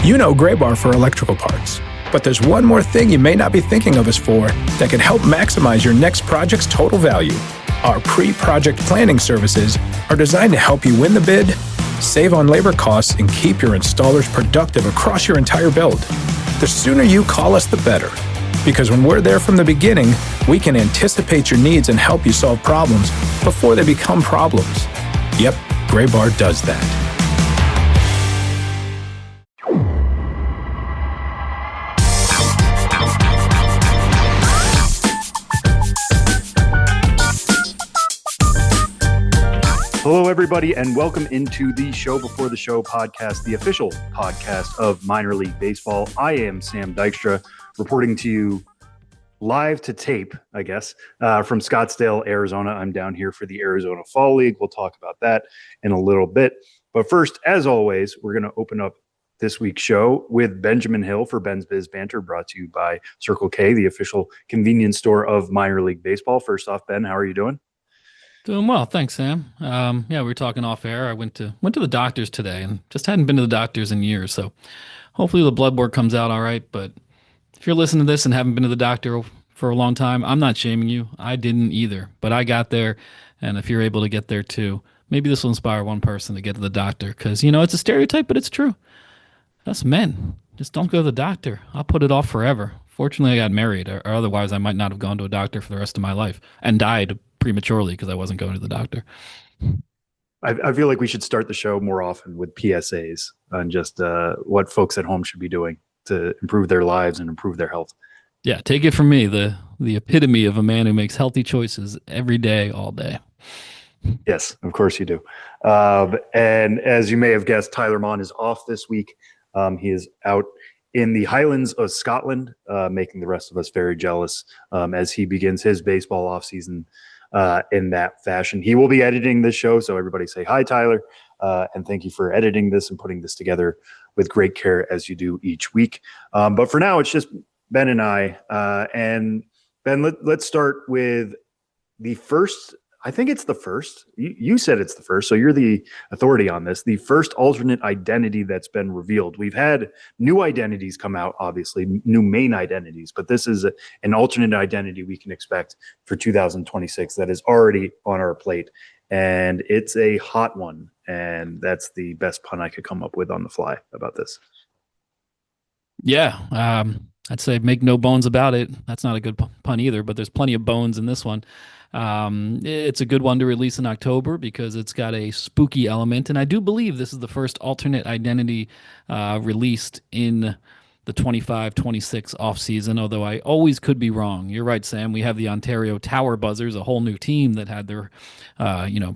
You know Gray Bar for electrical parts, but there's one more thing you may not be thinking of us for that can help maximize your next project's total value. Our pre-project planning services are designed to help you win the bid, save on labor costs, and keep your installers productive across your entire build. The sooner you call us, the better. Because when we're there from the beginning, we can anticipate your needs and help you solve problems before they become problems. Yep, Gray Bar does that. Hello, everybody, and welcome into the Show Before the Show podcast, the official podcast of Minor League Baseball. I am Sam Dykstra, reporting to you live to tape, I guess, from Scottsdale, Arizona. I'm down here for the Arizona Fall League. We'll talk about that in a little bit. But first, as always, we're going to open up this week's show with Benjamin Hill for Ben's Biz Banter, brought to you by Circle K, the official convenience store of Minor League Baseball. First off, Ben, how are you doing? Doing well, thanks, Sam. We were talking off air. I went to the doctors today, and just hadn't been to the doctors in years. So hopefully the blood work comes out all right. But if you're listening to this and haven't been to the doctor for a long time, I'm not shaming you. I didn't either, but I got there. And if you're able to get there too, maybe this will inspire one person to get to the doctor, because it's a stereotype, but it's true. Us men just don't go to the doctor. I'll put it off forever. Fortunately, I got married, or otherwise I might not have gone to a doctor for the rest of my life and died prematurely because I wasn't going to the doctor. I feel like we should start the show more often with PSAs on just what folks at home should be doing to improve their lives and improve their health. Yeah, take it from me, the epitome of a man who makes healthy choices every day, all day. Yes, of course you do. And as you may have guessed, Tyler Mon is off this week. He is out in the Highlands of Scotland, making the rest of us very jealous as he begins his baseball offseason in that fashion. He will be editing this show, so everybody say hi, Tyler, and thank you for editing this and putting this together with great care as you do each week. But for now, it's just Ben and I. And Ben, let's start with the first. I think it's the first. You said it's the first, so you're the authority on this. The first alternate identity that's been revealed. We've had new identities come out, obviously, new main identities, but this is an alternate identity we can expect for 2026 that is already on our plate, and it's a hot one, and that's the best pun I could come up with on the fly about this. Yeah, I'd say make no bones about it. That's not a good pun either, but there's plenty of bones in this one. It's a good one to release in October because it's got a spooky element, and I do believe this is the first alternate identity released in the 25-26 offseason, although I always could be wrong. You're right, Sam. We have the Ontario Tower Buzzers, a whole new team that had their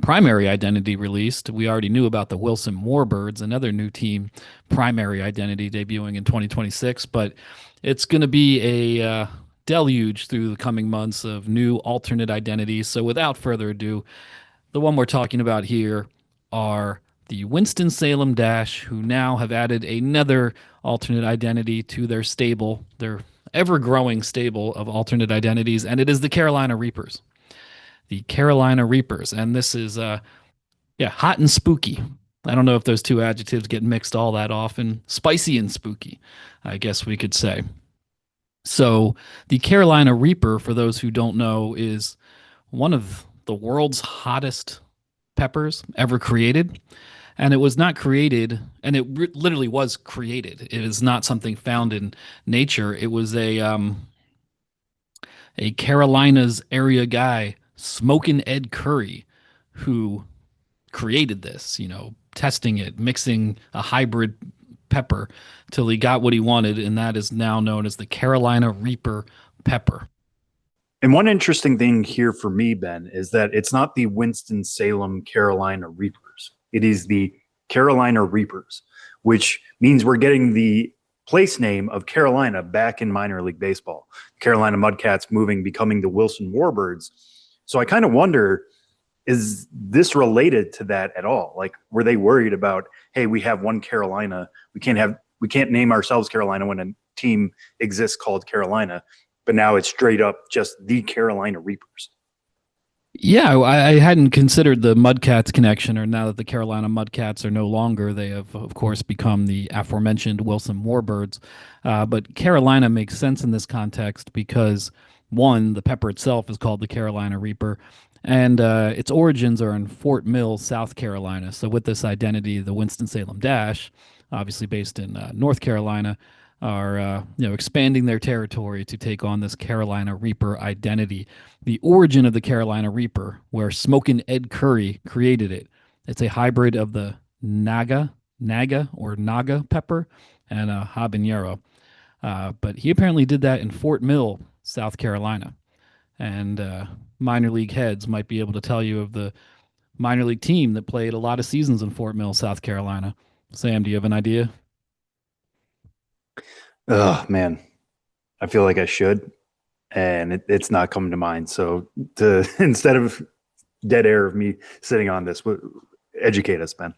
primary identity released. We already knew about the Wilson Warbirds, another new team primary identity debuting in 2026, but it's going to be a deluge through the coming months of new alternate identities. So without further ado, the one we're talking about here are the Winston-Salem Dash, who now have added another alternate identity to their stable, their ever-growing stable of alternate identities, and it is the Carolina Reapers. The Carolina Reapers, and this is hot and spooky. I don't know if those two adjectives get mixed all that often. Spicy and spooky, I guess we could say. So the Carolina Reaper, for those who don't know, is one of the world's hottest peppers ever created. And it was not created, and it literally was created. It is not something found in nature. It was a Carolinas area guy, Smokin' Ed Curry, who created this, testing it, mixing a hybrid pepper till he got what he wanted, and that is now known as the Carolina Reaper pepper. And one interesting thing here for me, Ben, is that it's not the Winston-Salem Carolina Reapers. It is the Carolina Reapers, which means we're getting the place name of Carolina back in minor league baseball. Carolina Mudcats becoming the Wilson Warbirds. So I kind of wonder, is this related to that at all? Like, were they worried about, hey, we have one Carolina, we can't name ourselves Carolina when a team exists called Carolina, but now it's straight up just the Carolina Reapers? Yeah, I hadn't considered the Mudcats connection, or now that the Carolina Mudcats are no longer, they have, of course, become the aforementioned Wilson Warbirds. But Carolina makes sense in this context because, one, the pepper itself is called the Carolina Reaper, and its origins are in Fort Mill, South Carolina. So, with this identity, the Winston-Salem Dash, obviously based in North Carolina, are expanding their territory to take on this Carolina Reaper identity. The origin of the Carolina Reaper, where Smokin' Ed Curry created it. It's a hybrid of the Naga pepper and a habanero. But he apparently did that in Fort Mill, South Carolina. And minor league heads might be able to tell you of the minor league team that played a lot of seasons in Fort Mill, South Carolina. Sam, do you have an idea? Oh man, I feel like I should, and it's not coming to mind. So instead of dead air of me sitting on this, educate us, Ben.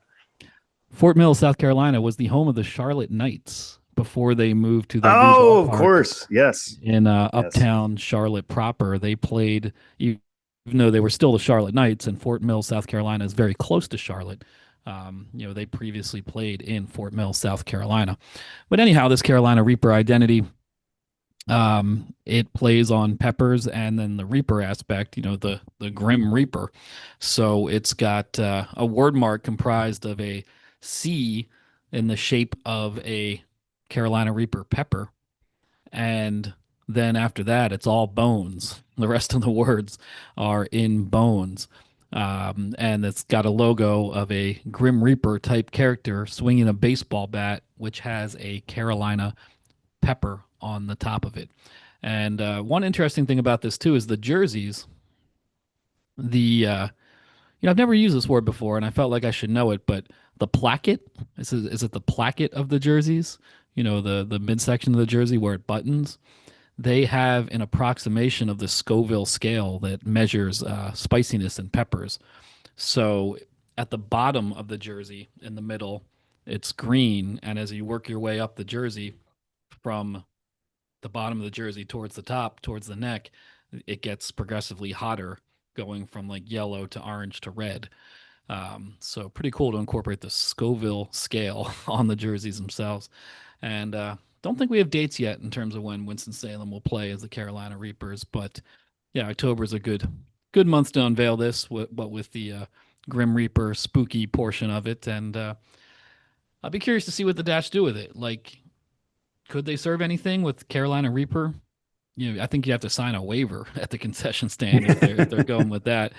Fort Mill, South Carolina was the home of the Charlotte Knights before they moved to their new Oh, of ballpark course, yes, in yes. uptown Charlotte proper. They played, even though they were still the Charlotte Knights, and Fort Mill, South Carolina is very close to Charlotte. They previously played in Fort Mill, South Carolina. But anyhow, this Carolina Reaper identity, it plays on peppers and then the Reaper aspect, the Grim Reaper. So it's got a word mark comprised of a C in the shape of a Carolina Reaper pepper, and then after that, it's all bones. The rest of the words are in bones. And it's got a logo of a Grim Reaper type character swinging a baseball bat, which has a Carolina pepper on the top of it. And one interesting thing about this too is the jerseys. I've never used this word before, and I felt like I should know it, but the placket, is it the placket of the jerseys? The midsection of the jersey where it buttons. They have an approximation of the Scoville scale that measures spiciness and peppers. So at the bottom of the jersey, in the middle, it's green, and as you work your way up the jersey from the bottom of the jersey towards the top, towards the neck, it gets progressively hotter, going from like yellow to orange to red. So pretty cool to incorporate the Scoville scale on the jerseys themselves. And don't think we have dates yet in terms of when Winston-Salem will play as the Carolina Reapers, but yeah, October is a good month to unveil this, but with the Grim Reaper spooky portion of it. And I'll be curious to see what the Dash do with it. Like, could they serve anything with Carolina Reaper? I think you have to sign a waiver at the concession stand if they're going with that.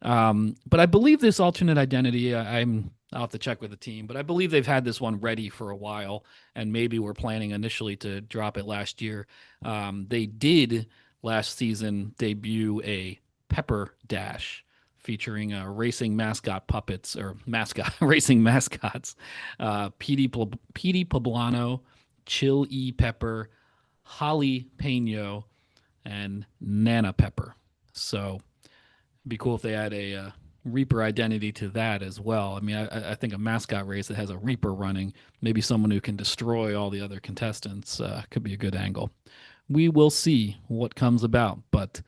But I believe this alternate identity, I'll have to check with the team, but I believe they've had this one ready for a while, and maybe we're planning initially to drop it last year. They did last season debut a Pepper Dash featuring racing mascot puppets or mascot racing mascots, Petey Poblano, Chill E Pepper, Holly Peno, and Nana Pepper. So it'd be cool if they add a Reaper identity to that as well. I mean, I think a mascot race that has a Reaper running, maybe someone who can destroy all the other contestants, could be a good angle. We will see what comes about, but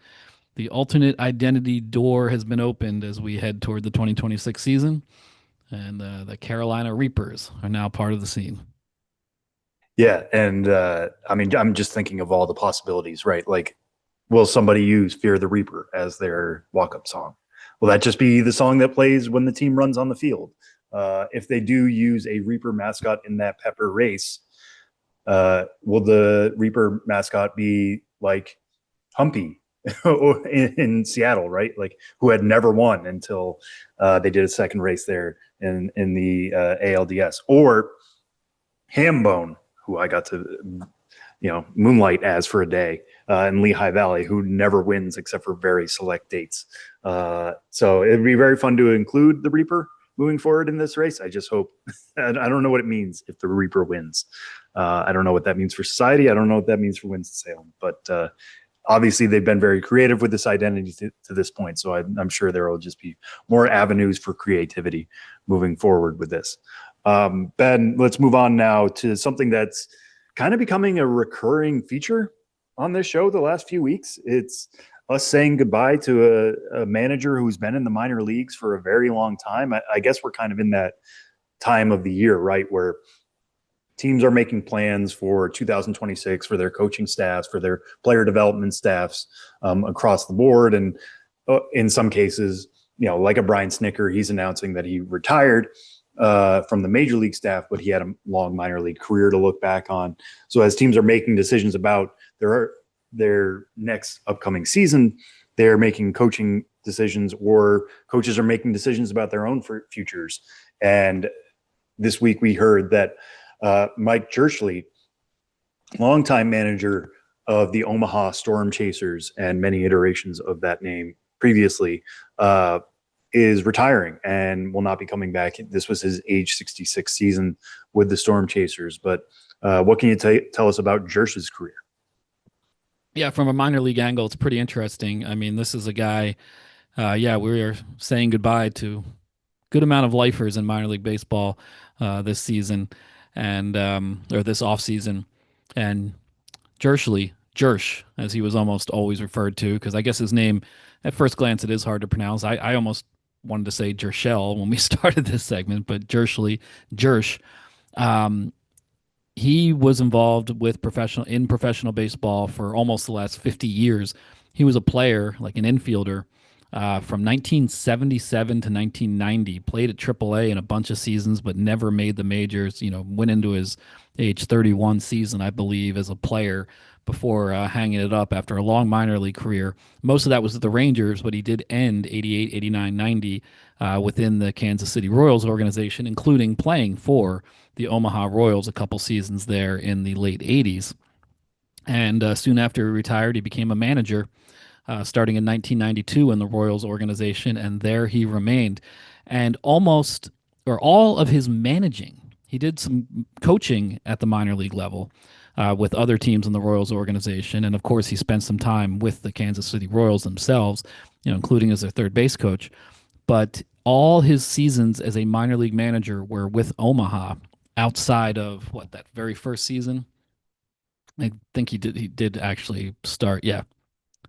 the alternate identity door has been opened as we head toward the 2026 season, and the Carolina Reapers are now part of the scene. Yeah, and I mean, I'm just thinking of all the possibilities, right? Like, will somebody use "Fear the Reaper" as their walk-up song? Will that just be the song that plays when the team runs on the field? If they do use a Reaper mascot in that Pepper race, will the Reaper mascot be like Humpy in Seattle, right? Like, who had never won until they did a second race there in the ALDS, or Hambone, who I got to moonlight as for a day in Lehigh Valley, who never wins except for very select dates. So it'd be very fun to include the Reaper moving forward in this race. I just hope, I don't know what it means if the Reaper wins. I don't know what that means for society. I don't know what that means for Winston-Salem, but obviously they've been very creative with this identity to this point. So I'm sure there will just be more avenues for creativity moving forward with this. Ben, let's move on now to something that's kind of becoming a recurring feature on this show the last few weeks. It's us saying goodbye to a manager who's been in the minor leagues for a very long time. I guess we're kind of in that time of the year, right, where teams are making plans for 2026 for their coaching staffs, for their player development staffs across the board. And in some cases, like a Brian Snicker, he's announcing that he retired from the major league staff, but he had a long minor league career to look back on. So as teams are making decisions about their next upcoming season, they're making coaching decisions, or coaches are making decisions about their own futures. And this week we heard that Mike Jirschele, longtime manager of the Omaha Storm Chasers and many iterations of that name previously, is retiring and will not be coming back. This was his age 66 season with the Storm Chasers. But what can you tell us about Jirschele's career? Yeah, from a minor league angle, it's pretty interesting. I mean, this is a guy, we are saying goodbye to good amount of lifers in minor league baseball this season and or this offseason. And Jirsch, as he was almost always referred to, because I guess his name, at first glance, it is hard to pronounce. I almost wanted to say Jirschele when we started this segment, but Jirsch. He was involved with professional baseball for almost the last 50 years. He was a player, like an infielder, from 1977 to 1990. Played at AAA in a bunch of seasons, but never made the majors. Went into his age 31 season, I believe, as a player before hanging it up after a long minor league career. Most of that was at the Rangers, but he did end 88, 89, 90 within the Kansas City Royals organization, including playing for the Omaha Royals a couple seasons there in the late 80s. And soon after he retired, he became a manager starting in 1992 in the Royals organization, and there he remained. And all of his managing, he did some coaching at the minor league level with other teams in the Royals organization. And of course, he spent some time with the Kansas City Royals themselves, including as their third base coach. But all his seasons as a minor league manager were with Omaha outside of that very first season. I think he did actually start. Yeah.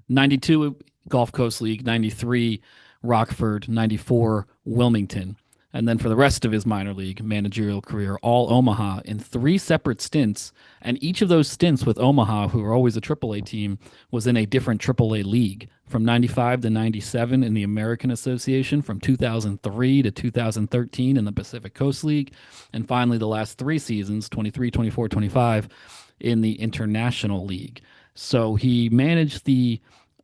92 Gulf Coast League, 93 Rockford, 94 Wilmington. And then for the rest of his minor league managerial career, all Omaha in 3 separate stints. And each of those stints with Omaha, who were always a AAA team, was in a different AAA league. From 95 to 97 in the American Association, from 2003 to 2013 in the Pacific Coast League, and finally the last 3 seasons, 23, 24, 25, in the International League. So he managed the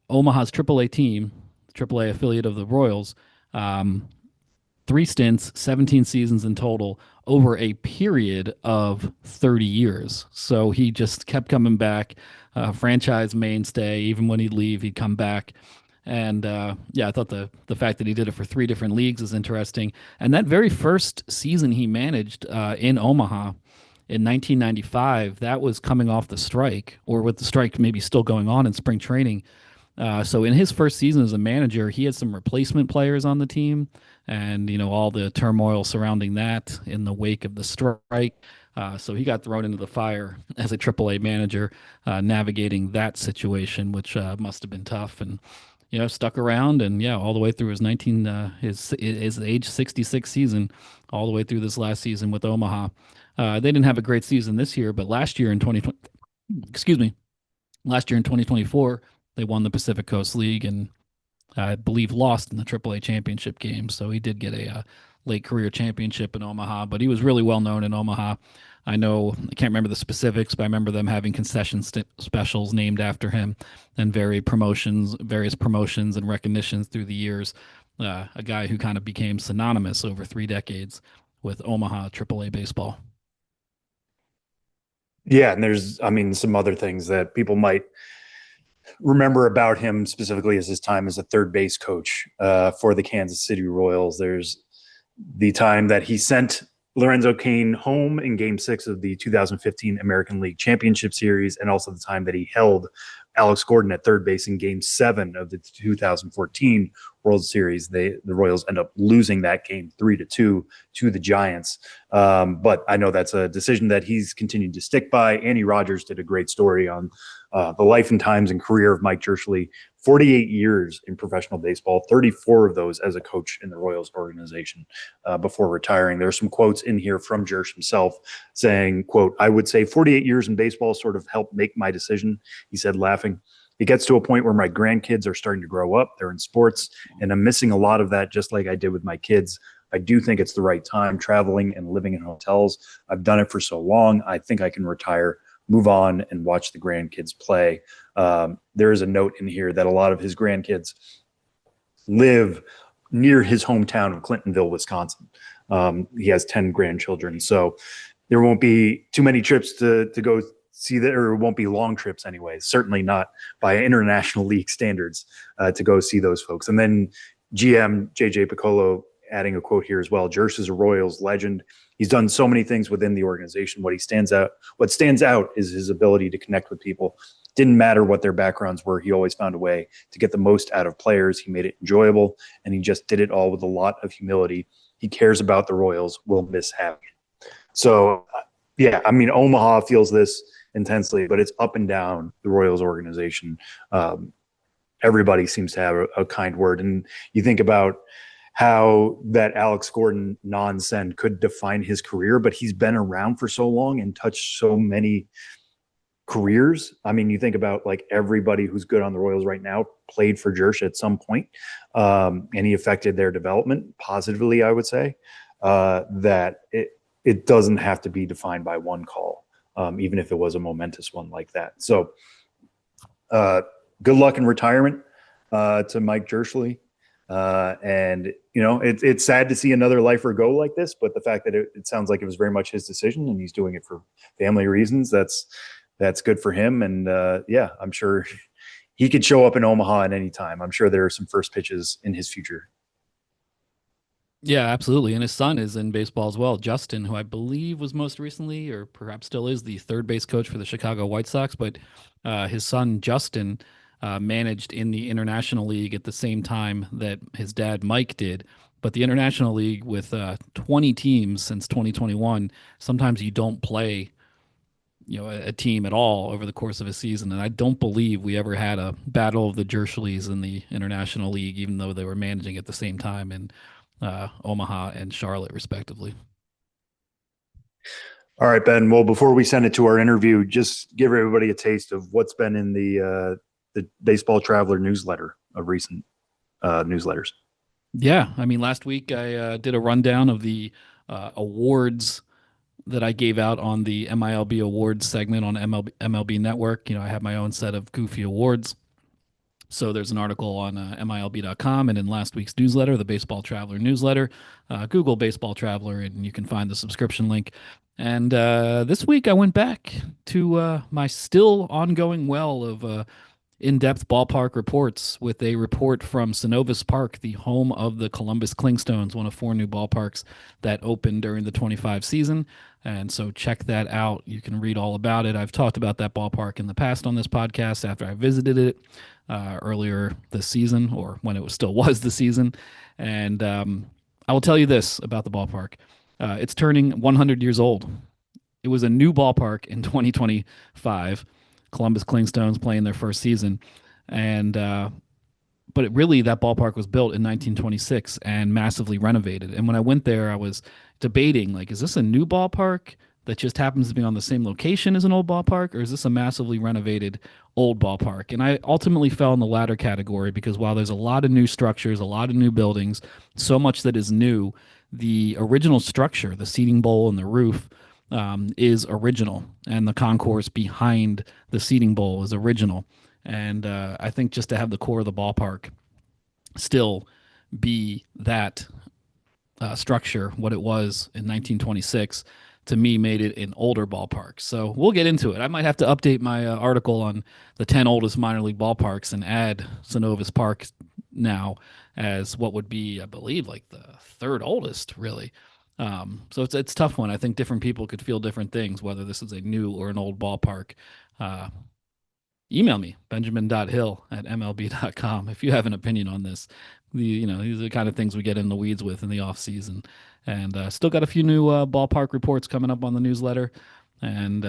Omaha's AAA team, AAA affiliate of the Royals, 3 stints, 17 seasons in total, over a period of 30 years. So he just kept coming back, franchise mainstay. Even when he'd leave, he'd come back. And I thought the fact that he did it for 3 different leagues is interesting. And that very first season he managed in Omaha in 1995, that was coming off the strike, or with the strike maybe still going on in spring training. So in his first season as a manager, he had some replacement players on the team, and all the turmoil surrounding that in the wake of the strike. So he got thrown into the fire as a AAA manager, navigating that situation, which must have been tough. And stuck around, and all the way through his age 66 season, all the way through this last season with Omaha. They didn't have a great season this year, but last year in 2024, they won the Pacific Coast League and I believe lost in the AAA championship game. So he did get a late career championship in Omaha, but he was really well known in Omaha. I can't remember the specifics, but I remember them having concession specials named after him and various promotions and recognitions through the years. A guy who kind of became synonymous over 3 decades with Omaha AAA baseball. Yeah, and there's, some other things that people might remember about him, specifically as his time as a third base coach for the Kansas City Royals. There's the time that he sent Lorenzo Cain home in Game 6 of the 2015 American League Championship Series, and also the time that he held Alex Gordon at third base in Game 7 of the 2014 World Series. The Royals end up losing that game 3-2 to the Giants. But I know that's a decision that he's continued to stick by. Andy Rogers did a great story on The life and times and career of Mike Jirschele: 48 years in professional baseball, 34 of those as a coach in the Royals organization before retiring. There's some quotes in here from Jirsch himself saying, quote, "I would say 48 years in baseball sort of helped make my decision," he said, laughing. "It gets to a point where my grandkids are starting to grow up. They're in sports, and I'm missing a lot of that, just like I did with my kids. I do think it's the right time, traveling and living in hotels. I've done it for so long. I think I can retire, move on, and watch the grandkids play." There is a note in here that a lot of his grandkids live near his hometown of Clintonville, Wisconsin. He has 10 grandchildren, so there won't be too many trips to go see that, or it won't be long trips anyway. Certainly not by international league standards to go see those folks. And then GM JJ Piccolo adding a quote here as well: "Jirsch is a Royals legend. He's done so many things within the organization. What stands out is his ability to connect with people. Didn't matter what their backgrounds were. He always found a way to get the most out of players. He made it enjoyable, and he just did it all with a lot of humility. He cares about the Royals. We'll miss having him." So, yeah, I mean, Omaha feels this intensely, but it's up and down the Royals organization. Everybody seems to have a kind word. And you think about how that Alex Gordon non-send could define his career, but he's been around for so long and touched so many careers. I mean, you think about like everybody who's good on the Royals right now played for Jirsch at some point, and he affected their development positively, I would say, that it doesn't have to be defined by one call, even if it was a momentous one like that. So good luck in retirement to Mike Jirschele. And, you know, it's sad to see another lifer go like this, but the fact that it sounds like it was very much his decision and he's doing it for family reasons, that's good for him. And yeah, I'm sure he could show up in Omaha at any time. I'm sure there are some first pitches in his future. Yeah, absolutely. And his son is in baseball as well. Justin, who I believe was most recently, or perhaps still is, the third base coach for the Chicago White Sox. But his son, Justin, managed in the International League at the same time that his dad, Mike, did. But the International League, with 20 teams since 2021, sometimes you don't play, a team at all over the course of a season. And I don't believe we ever had a battle of the Jersheles in the International League, even though they were managing at the same time in Omaha and Charlotte, respectively. All right, Ben. Well, before we send it to our interview, just give everybody a taste of what's been in the Baseball Traveler newsletter of recent newsletters. Yeah, I mean, last week I did a rundown of the awards that I gave out on the MILB awards segment on MLB Network. I have my own set of goofy awards. So there's an article on MILB.com, and in last week's newsletter, the Baseball Traveler newsletter, Google Baseball Traveler, and you can find the subscription link. And this week I went back to my still ongoing well of in-depth ballpark reports with a report from Synovus Park, the home of the Columbus Clingstones, one of 4 new ballparks that opened during the 25 season. And so check that out. You can read all about it. I've talked about that ballpark in the past on this podcast after I visited it earlier this season, or when it still was the season. And I will tell you this about the ballpark. It's turning 100 years old. It was a new ballpark in 2025. Columbus Clingstones playing their first season. And but that ballpark was built in 1926 and massively renovated. And when I went there, I was debating, like, is this a new ballpark that just happens to be on the same location as an old ballpark, or is this a massively renovated old ballpark? And I ultimately fell in the latter category, because while there's a lot of new structures, a lot of new buildings, so much that is new, the original structure, the seating bowl and the roof, is original, and the concourse behind the seating bowl is original. And I think just to have the core of the ballpark still be that structure, what it was in 1926, to me made it an older ballpark. So we'll get into it. I might have to update my article on the 10 oldest minor league ballparks and add Synovus Park now as what would be, I believe, like the 3rd oldest, really. So it's a tough one. I think different people could feel different things, whether this is a new or an old ballpark. Email me, benjamin.hill@mlb.com, if you have an opinion on this. These are the kind of things we get in the weeds with in the off season. And still got a few new ballpark reports coming up on the newsletter. And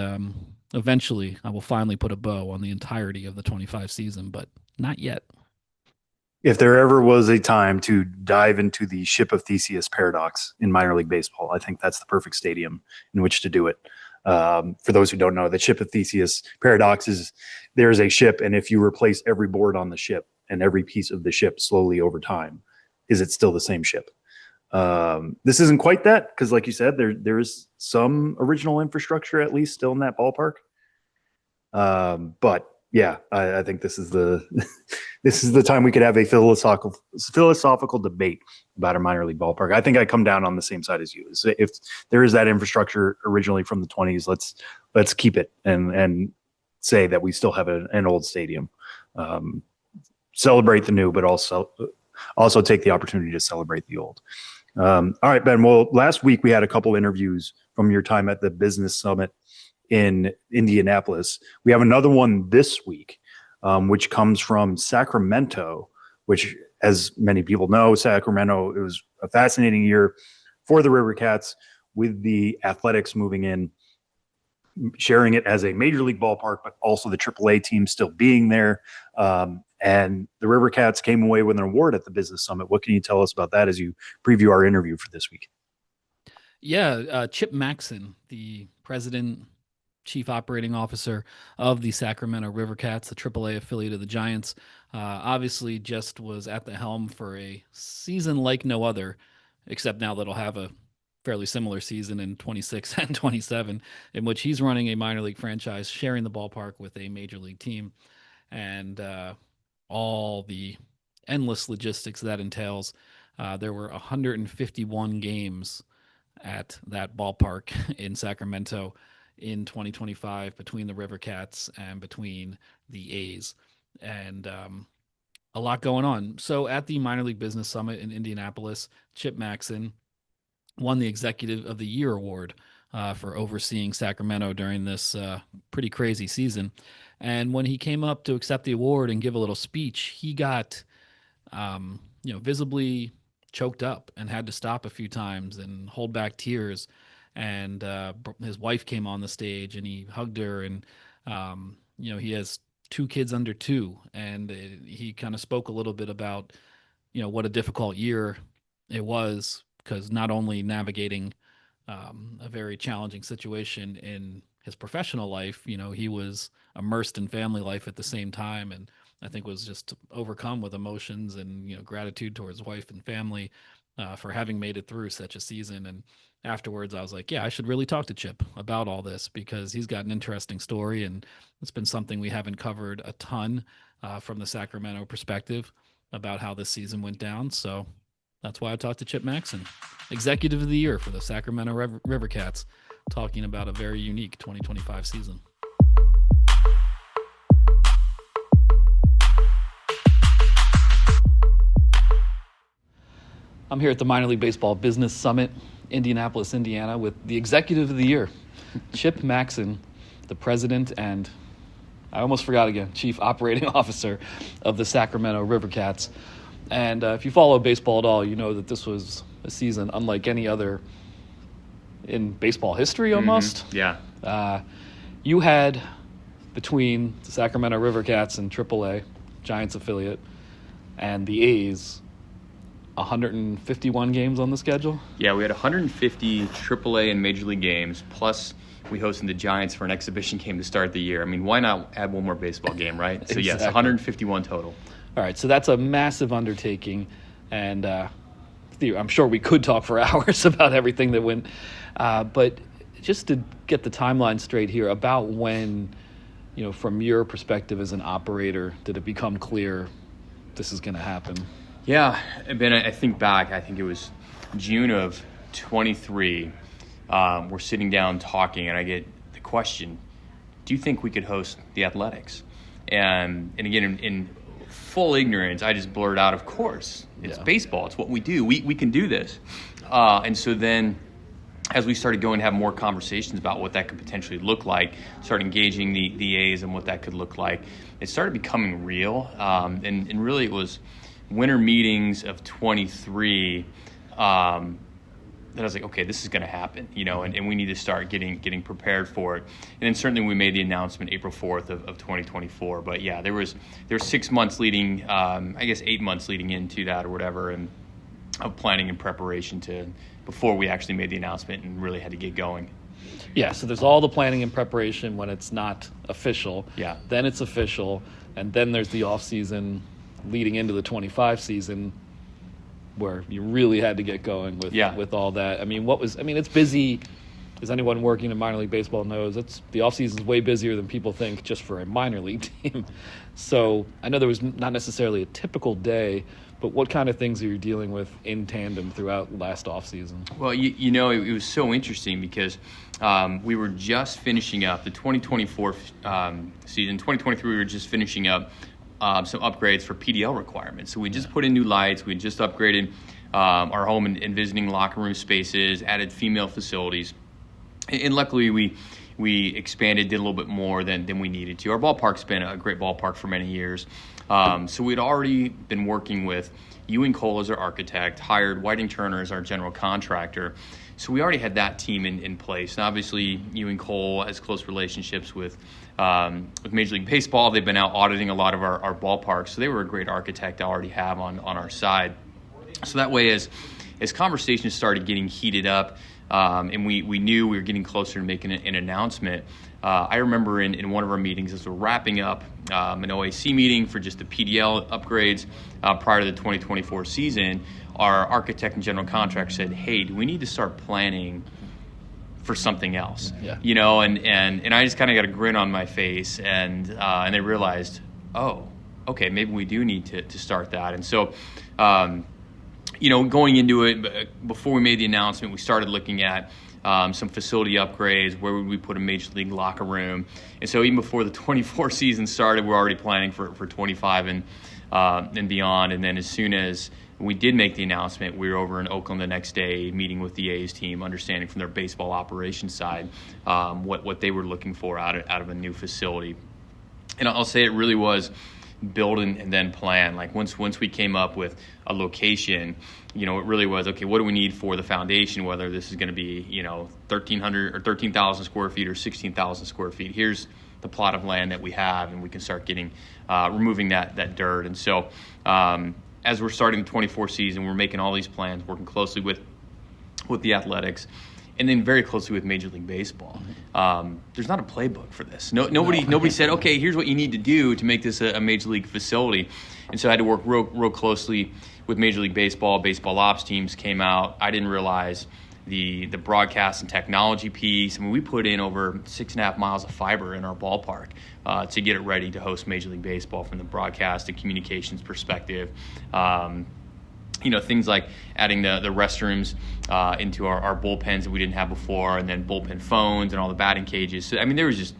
eventually I will finally put a bow on the entirety of the 25 season, but not yet. If there ever was a time to dive into the Ship of Theseus paradox in minor league baseball, I think that's the perfect stadium in which to do it. For those who don't know, the Ship of Theseus paradox is there's a ship, and if you replace every board on the ship and every piece of the ship slowly over time, is it still the same ship? This isn't quite that, because like you said, there is some original infrastructure at least still in that ballpark. But yeah, I think this is the this is the time we could have a philosophical debate about a minor league ballpark. I think I come down on the same side as you. If there is that infrastructure originally from the 20s, let's keep it and say that we still have an old stadium. Celebrate the new, but also take the opportunity to celebrate the old. All right, Ben. Well, last week we had a couple interviews from your time at the Business Summit in Indianapolis. We have another one this week, which comes from Sacramento, which, as many people know, Sacramento, it was a fascinating year for the River Cats, with the Athletics moving in, sharing it as a major league ballpark, but also the AAA team still being there. And the River Cats came away with an award at the Business Summit. What can you tell us about that as you preview our interview for this week? Yeah, Chip Maxson, the president, chief operating officer of the Sacramento River Cats, the AAA affiliate of the Giants, obviously just was at the helm for a season like no other, except now that it'll have a fairly similar season in 26 and 27, in which he's running a minor league franchise, sharing the ballpark with a major league team, and all the endless logistics that entails. There were 151 games at that ballpark in Sacramento in 2025 between the River Cats and between the A's, and a lot going on. So at the Minor League Business Summit in Indianapolis, Chip Maxson won the Executive of the Year award for overseeing Sacramento during this pretty crazy season. And when he came up to accept the award and give a little speech, he got visibly choked up and had to stop a few times and hold back tears. And his wife came on the stage and he hugged her, and he has 2 kids under 2, and he kind of spoke a little bit about what a difficult year it was, because not only navigating a very challenging situation in his professional life, he was immersed in family life at the same time, and I think was just overcome with emotions and gratitude towards his wife and family for having made it through such a season. And afterwards, I was like, yeah, I should really talk to Chip about all this, because he's got an interesting story, and it's been something we haven't covered a ton from the Sacramento perspective about how this season went down. So that's why I talked to Chip Maxson, Executive of the Year for the Sacramento River Cats, talking about a very unique 2025 season. I'm here at the Minor League Baseball Business Summit, Indianapolis, Indiana, with the Executive of the Year, Chip Maxson, the president and, I almost forgot again, chief operating officer of the Sacramento River Cats. And if you follow baseball at all, you know that this was a season unlike any other in baseball history almost. Mm-hmm. Yeah. You had, between the Sacramento River Cats and AAA, Giants affiliate, and the A's, 151 games on the schedule? Yeah, we had 150 AAA and Major League games, plus we hosted the Giants for an exhibition game to start the year. I mean, why not add one more baseball game, right? So Exactly. Yes, 151 total. All right, so that's a massive undertaking, and I'm sure we could talk for hours about everything that went, but just to get the timeline straight here, about when, from your perspective as an operator, did it become clear this is going to happen? Yeah, Ben, I think back, I think it was June of 23. We're sitting down talking, and I get the question, do you think we could host the Athletics? And again, in full ignorance, I just blurted out, of course. It's baseball. It's what we do. We can do this. And so then as we started going to have more conversations about what that could potentially look like, started engaging the A's and what that could look like, it started becoming real. And really it was winter meetings of 23, I was like, okay, this is going to happen, and we need to start getting prepared for it. And then certainly we made the announcement April 4th of 2024. But yeah, there was 6 months leading, I guess 8 months leading into that or whatever, and of planning and preparation before we actually made the announcement and really had to get going. Yeah, so there's all the planning and preparation when it's not official. Yeah. Then it's official, and then there's the off season leading into the 25 season, where you really had to get going with all that. I mean, it's busy. As anyone working in minor league baseball knows, the off season is way busier than people think just for a minor league team. So I know there was not necessarily a typical day, but what kind of things are you dealing with in tandem throughout last off season? Well, it was so interesting because we were just finishing up the 2024 season. 2023, we were just finishing up some upgrades for PDL requirements. So we just put in new lights. We just upgraded our home and visiting locker room spaces, added female facilities. And luckily, we expanded, did a little bit more than we needed to. Our ballpark's been a great ballpark for many years. So we'd already been working with Ewing Cole as our architect, hired Whiting Turner as our general contractor. So we already had that team in place. And obviously, Ewing Cole has close relationships with Major League Baseball. They've been out auditing a lot of our ballparks. So they were a great architect to already have on our side. So that way, as conversations started getting heated up, and we knew we were getting closer to making an announcement, I remember in one of our meetings as we're wrapping up an OAC meeting for just the PDL upgrades prior to the 2024 season, our architect and general contractor said, hey, do we need to start planning for something else? Yeah. And I just kind of got a grin on my face, and they realized, oh, okay, maybe we do need to start that. And so, going into it, before we made the announcement, we started looking at some facility upgrades. Where would we put a major league locker room? And so even before the 24 season started, we're already planning for 25 and beyond. And then as soon as we did make the announcement, we were over in Oakland the next day, meeting with the A's team, understanding from their baseball operations side what they were looking for out of a new facility. And I'll say it really was build and then plan. Like once we came up with a location, it really was, okay, what do we need for the foundation, whether this is going to be 1,300 or 13,000 square feet or 16,000 square feet. Here's the plot of land that we have, and we can start getting removing that dirt. And so as we're starting the 24 season, we're making all these plans, working closely with the athletics, and then very closely with Major League Baseball. There's not a playbook for this. Nobody said, okay, here's what you need to do to make this a Major League facility. And so I had to work real closely with Major League Baseball. Baseball ops teams came out. I didn't realize the broadcast and technology piece. I mean, we put in over 6.5 miles of fiber in our ballpark to get it ready to host Major League Baseball from the broadcast and communications perspective. Things like adding the restrooms into our bullpens that we didn't have before, and then bullpen phones and all the batting cages. So, I mean, there was just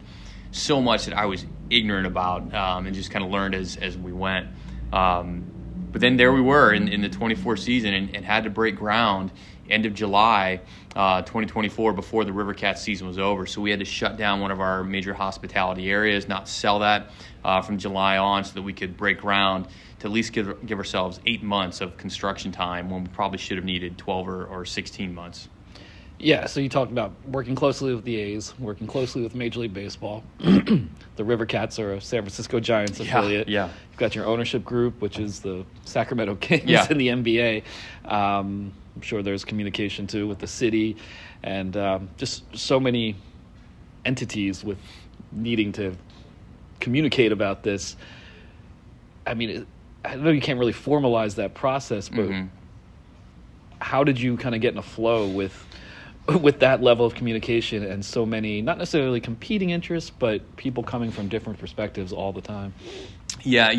so much that I was ignorant about and just kind of learned as we went. But then there we were in the 24 season and had to break ground end of July 2024 before the River Cats season was over. So we had to shut down one of our major hospitality areas, not sell that from July on, so that we could break ground to at least give ourselves 8 months of construction time when we probably should have needed 12 or 16 months. Yeah, so you talked about working closely with the A's, working closely with Major League Baseball. The River Cats are a San Francisco Giants affiliate. Yeah. You've got your ownership group, which is the Sacramento Kings in the NBA. I'm sure there's communication, too, with the city, and just so many entities with needing to communicate about this. I mean, I know you can't really formalize that process, but how did you kind of get in a flow with that level of communication and so many, not necessarily competing interests, but people coming from different perspectives all the time? Yeah,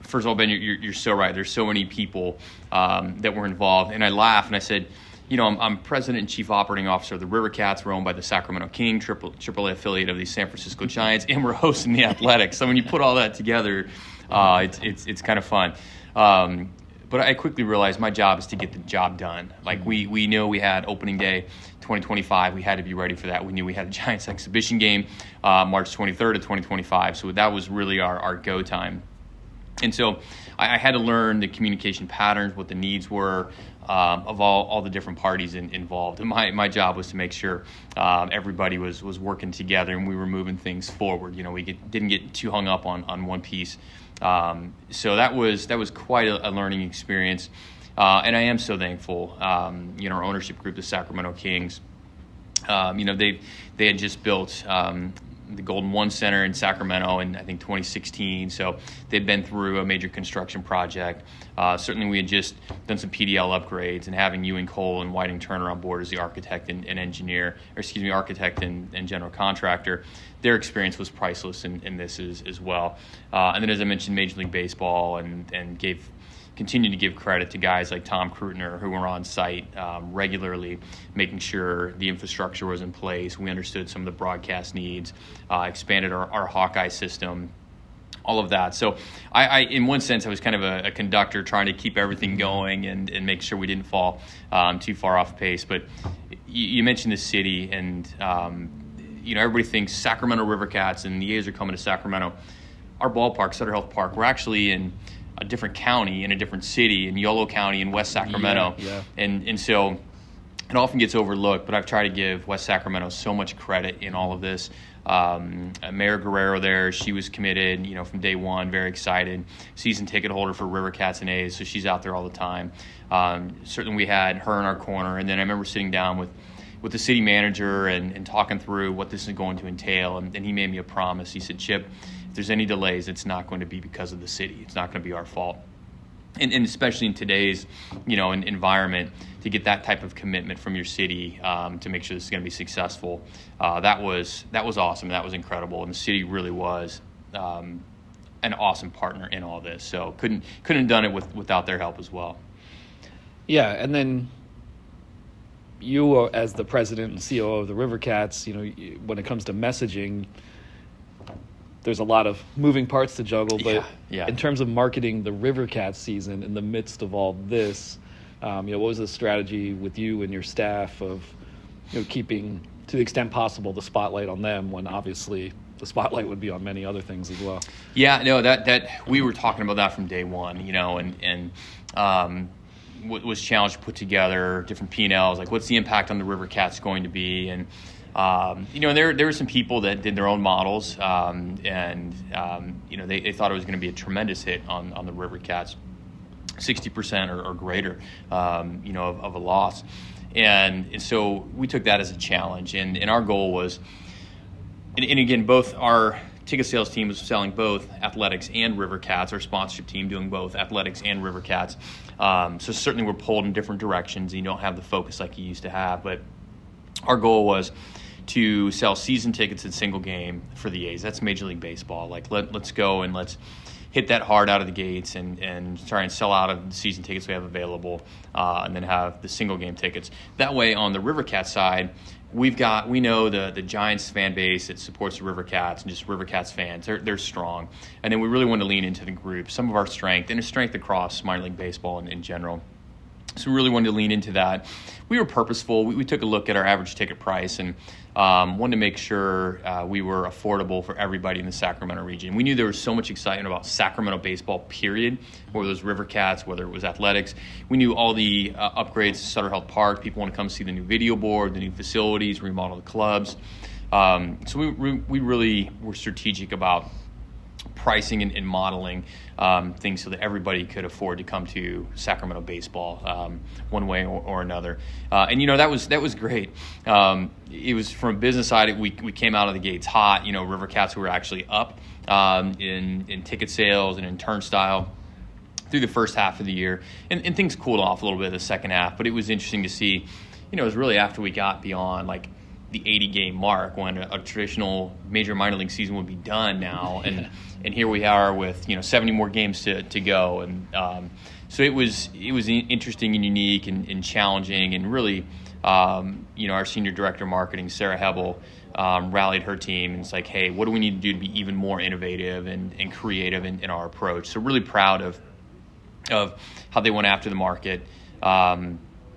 first of all, Ben, you're so right. There's so many people that were involved. And I laughed and I said, I'm president and chief operating officer of the River Cats. We're owned by the Sacramento Kings, AAA affiliate of the San Francisco Giants, and we're hosting the Athletics. So when you put all that together, it's kind of fun. But I quickly realized my job is to get the job done. Like we know we had opening day 2025. We had to be ready for that. We knew we had a Giants exhibition game March 23rd of 2025. So that was really our go time. And so I had to learn the communication patterns, what the needs were of all the different parties involved. And my job was to make sure everybody was working together and we were moving things forward. We didn't get too hung up on one piece. So that was quite a learning experience. And I am so thankful. Our ownership group, the Sacramento Kings, they had just built the Golden One Center in Sacramento in, I think, 2016. So they'd been through a major construction project. Certainly we had just done some PDL upgrades, and having Ewing Cole and Whiting Turner on board as the architect and architect and general contractor, their experience was priceless in this as well. And then, as I mentioned, Major League Baseball and continue to give credit to guys like Tom Krutner, who were on site regularly, making sure the infrastructure was in place. We understood some of the broadcast needs, expanded our Hawkeye system, all of that. So I in one sense, I was kind of a conductor trying to keep everything going and make sure we didn't fall too far off pace. But you mentioned the city, and everybody thinks Sacramento Rivercats and the A's are coming to Sacramento. Our ballpark, Sutter Health Park, we're actually in a different county, in a different city, in Yolo County in West Sacramento. Yeah. And so it often gets overlooked, but I've tried to give West Sacramento so much credit in all of this. Mayor Guerrero there, she was committed, from day one, very excited. Season ticket holder for Rivercats and A's, so she's out there all the time. Certainly we had her in our corner, and then I remember sitting down with the city manager and talking through what this is going to entail, and he made me a promise. He said, Chip, if there's any delays, it's not going to be because of the city. It's not going to be our fault. And especially in today's, environment, to get that type of commitment from your city to make sure this is going to be successful, that was awesome. That was incredible, and the city really was an awesome partner in all this. So couldn't have done it without their help as well. Yeah, and then you, as the president and COO of the Rivercats, when it comes to messaging, there's a lot of moving parts to juggle, but yeah. In terms of marketing the Rivercats season in the midst of all this, what was the strategy with you and your staff of keeping, to the extent possible, the spotlight on them when obviously the spotlight would be on many other things as well? Yeah, no, that we were talking about that from day one, and was challenged to put together different P&Ls, like what's the impact on the Rivercats going to be, and there were some people that did their own models, they thought it was going to be a tremendous hit on the Rivercats, 60% or greater, of a loss. And so we took that as a challenge. And our goal was, and again, both our ticket sales team was selling both athletics and Rivercats, our sponsorship team doing both athletics and Rivercats. So certainly we're pulled in different directions. You don't have the focus like you used to have, but our goal was to sell season tickets in single game for the A's. That's Major League Baseball. Like let's go and let's hit that hard out of the gates and try and sell out of the season tickets we have available, and then have the single game tickets. That way, on the Rivercats side, we know the Giants fan base that supports the Rivercats and just Rivercats fans. They're strong, and then we really want to lean into the group, some of our strength, and a strength across minor league baseball in general. So we really wanted to lean into that. We were purposeful. We took a look at our average ticket price and wanted to make sure we were affordable for everybody in the Sacramento region. We knew there was so much excitement about Sacramento baseball, period, whether it was Rivercats, whether it was athletics. We knew all the upgrades to Sutter Health Park. People want to come see the new video board, the new facilities, remodel the clubs. So we really were strategic about pricing and modeling things so that everybody could afford to come to Sacramento baseball one way or another. And that was great. It was from a business side, we came out of the gates hot. Rivercats were actually up in ticket sales and in turnstile through the first half of the year. And things cooled off a little bit in the second half, but it was interesting to see, it was really after we got beyond like the 80-game mark when a traditional major minor league season would be done now. And here we are with 70 more games to go, and so it was interesting and unique and challenging, and really our senior director of marketing, Sarah Hebel, rallied her team, and it's like, hey, what do we need to do to be even more innovative and creative in our approach? So really proud of how they went after the market.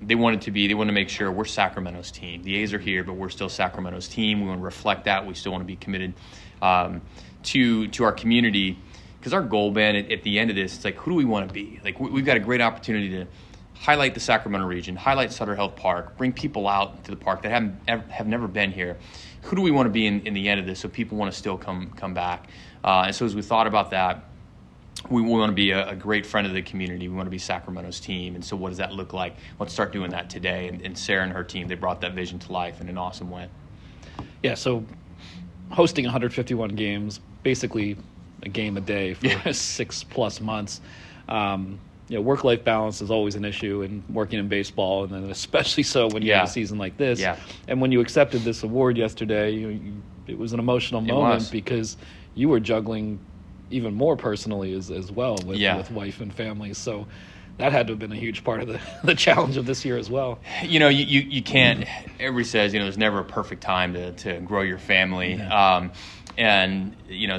They wanted to make sure we're Sacramento's team. The A's are here, but we're still Sacramento's team. We want to reflect that. We still want to be committed to our community. Because our goal, Ben, at the end of this, it's like, who do we want to be? Like, we've got a great opportunity to highlight the Sacramento region, highlight Sutter Health Park, bring people out to the park that have never been here. Who do we want to be in the end of this so people want to still come back? And so as we thought about that, we want to be a great friend of the community. We want to be Sacramento's team. And so what does that look like? Let's start doing that today. And Sarah and her team, they brought that vision to life in an awesome way. Yeah, so hosting 151 games, basically a game a day for 6+ months. Work-life balance is always an issue in working in baseball, and then especially so when you have a season like this. Yeah. And when you accepted this award yesterday, it was an emotional moment because you were juggling even more personally as well with wife and family. So that had to have been a huge part of the challenge of this year as well. You can't, everybody says, there's never a perfect time to grow your family. Yeah.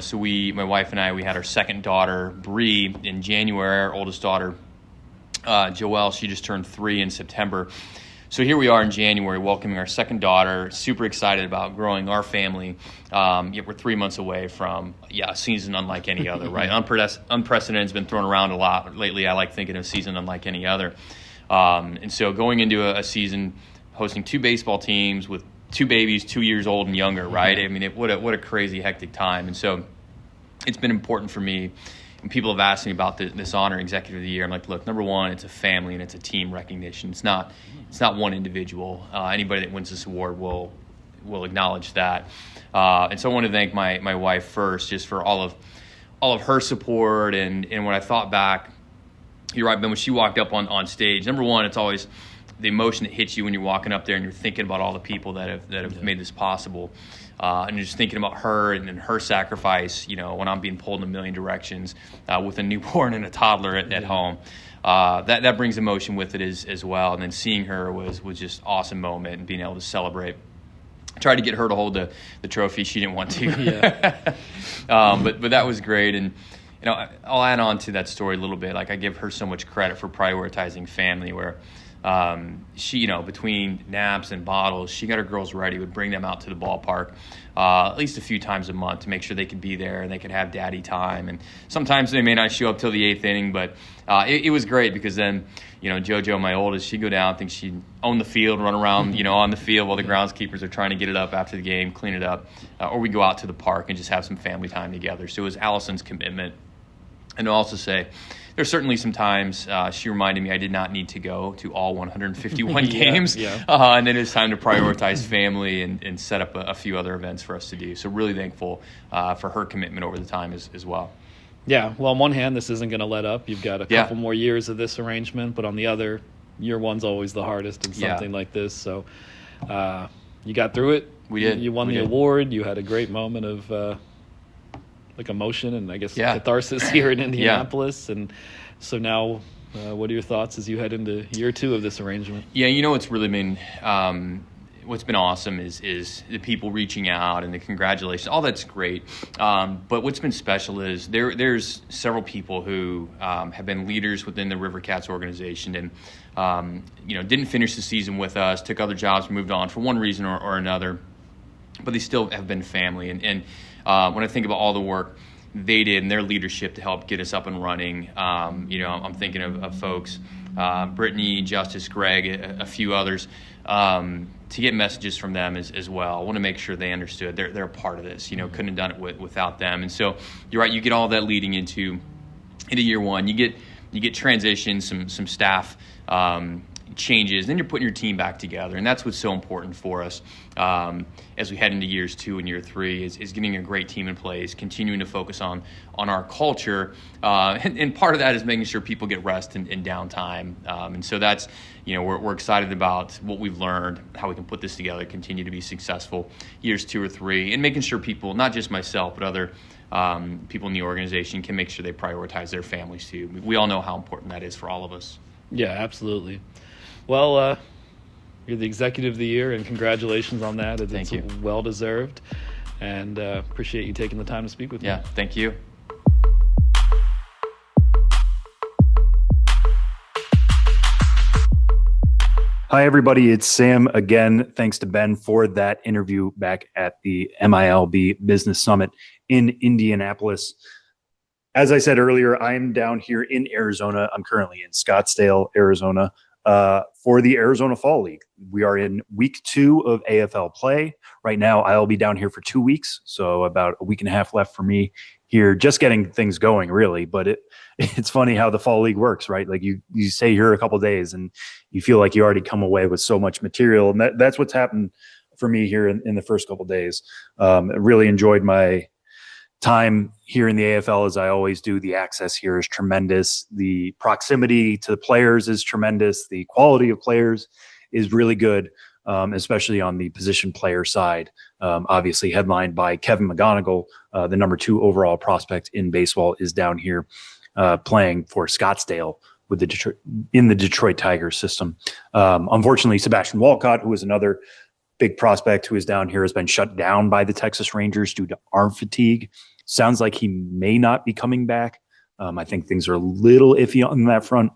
So my wife and I, we had our second daughter, Bree, in January. Our oldest daughter, Joelle, she just turned 3 in September. So here we are in January, welcoming our second daughter, super excited about growing our family. Yet we're 3 months away from a season unlike any other, right? Unprecedented has been thrown around a lot lately. I like thinking of season unlike any other. And so going into a season, hosting 2 baseball teams with 2 babies, 2 years old and younger, right? I mean, what a crazy, hectic time. And so it's been important for me. And people have asked me about this honor, Executive of the Year. I'm like, look, number one, it's a family and it's a team recognition. It's not one individual. Anybody that wins this award will acknowledge that. And so I want to thank my wife first, just for all of her support. And when I thought back, you're right, Ben, when she walked up on stage, number one, it's always the emotion that hits you when you're walking up there and you're thinking about all the people that have made this possible. And you're just thinking about her and her sacrifice, when I'm being pulled in a million directions with a newborn and a toddler at home. That brings emotion with it as well. And then seeing her was just awesome moment, and being able to celebrate. I tried to get her to hold the trophy. She didn't want to. But that was great. And I'll add on to that story a little bit. Like, I give her so much credit for prioritizing family, where she, between naps and bottles, she got her girls ready, would bring them out to the ballpark at least a few times a month to make sure they could be there and they could have daddy time. And sometimes they may not show up till the 8th inning, but it was great, because then, JoJo, my oldest, she'd go down, think she'd own the field, run around, on the field while the groundskeepers are trying to get it up after the game, clean it up, or we go out to the park and just have some family time together. So it was Allison's commitment. And I'll also say, there's certainly some times she reminded me I did not need to go to all 151 games. And then it's time to prioritize family and set up a few other events for us to do. So really thankful for her commitment over the time as well. Yeah, well, on one hand, this isn't going to let up. You've got a couple more years of this arrangement, but on the other, year one's always the hardest in something like this. So you got through it. We did. You won the award. You had a great moment of emotion and I guess catharsis here in Indianapolis. And so now what are your thoughts as you head into year 2 of this arrangement? Yeah, what's really been what's been awesome is the people reaching out and the congratulations. All that's great. But what's been special is there's several people who have been leaders within the River Cats organization and didn't finish the season with us, took other jobs, moved on for one reason or another, but they still have been family. And when I think about all the work they did and their leadership to help get us up and running, I'm thinking of folks, Brittany, Justice, Greg, a few others, to get messages from them as well. I want to make sure they understood they're a part of this. Couldn't have done it without them. And so you're right. You get all that leading into year one. You get transitions, some staff changes, then you're putting your team back together, and that's what's so important for us as we head into years 2 and year 3 is getting a great team in place, continuing to focus on our culture, and part of that is making sure people get rest and downtime, and so that's we're excited about what we've learned, how we can put this together, continue to be successful years 2 or 3, and making sure people, not just myself but other people in the organization, can make sure they prioritize their families too. We all know how important that is for all of us. Yeah, absolutely. Well, you're the Executive of the Year, and congratulations on that. Thank you. Well-deserved, and appreciate you taking the time to speak with me. Yeah, thank you. Hi, everybody. It's Sam again. Thanks to Ben for that interview back at the MiLB Business Summit in Indianapolis. as I said earlier, I'm down here in Arizona. I'm currently in Scottsdale, Arizona, for the Arizona Fall League. We are in week 2 of AFL play. Right now, I'll be down here for 2 weeks, so about a week and a half left for me here, just getting things going, really. But it's funny how the Fall League works, right? Like you stay here a couple of days, and you feel like you already come away with so much material, and that's what's happened for me here in the first couple of days. I really enjoyed my time here in the AFL, as I always do. The access here is tremendous. The proximity to the players is tremendous. The quality of players is really good, especially on the position player side. Obviously headlined by Kevin McGonigal, the number 2 overall prospect in baseball, is down here playing for Scottsdale with the Detroit Tigers system. Unfortunately, Sebastian Walcott, who is another big prospect who is down here, has been shut down by the Texas Rangers due to arm fatigue. Sounds like he may not be coming back. I think things are a little iffy on that front,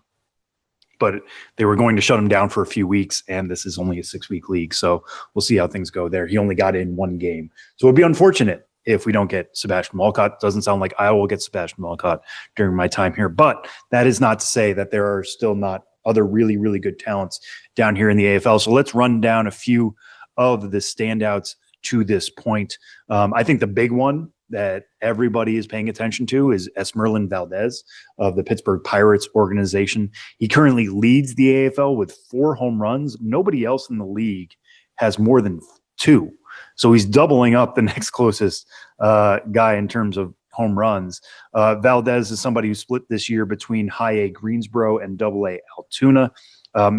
but they were going to shut him down for a few weeks, and this is only a 6-week league, so we'll see how things go there. He only got in 1 game, so it'd be unfortunate if we don't get Sebastian Walcott. Doesn't sound like I will get Sebastian Walcott during my time here, but that is not to say that there are still not other really, really good talents down here in the AFL. So let's run down a few of the standouts to this point. I think the big one that everybody is paying attention to is Esmeralyn Valdez of the Pittsburgh Pirates organization. He currently leads the AFL with 4 home runs. Nobody else in the league has more than 2. So he's doubling up the next closest guy in terms of home runs. Valdez is somebody who split this year between High A Greensboro and Double A Altoona.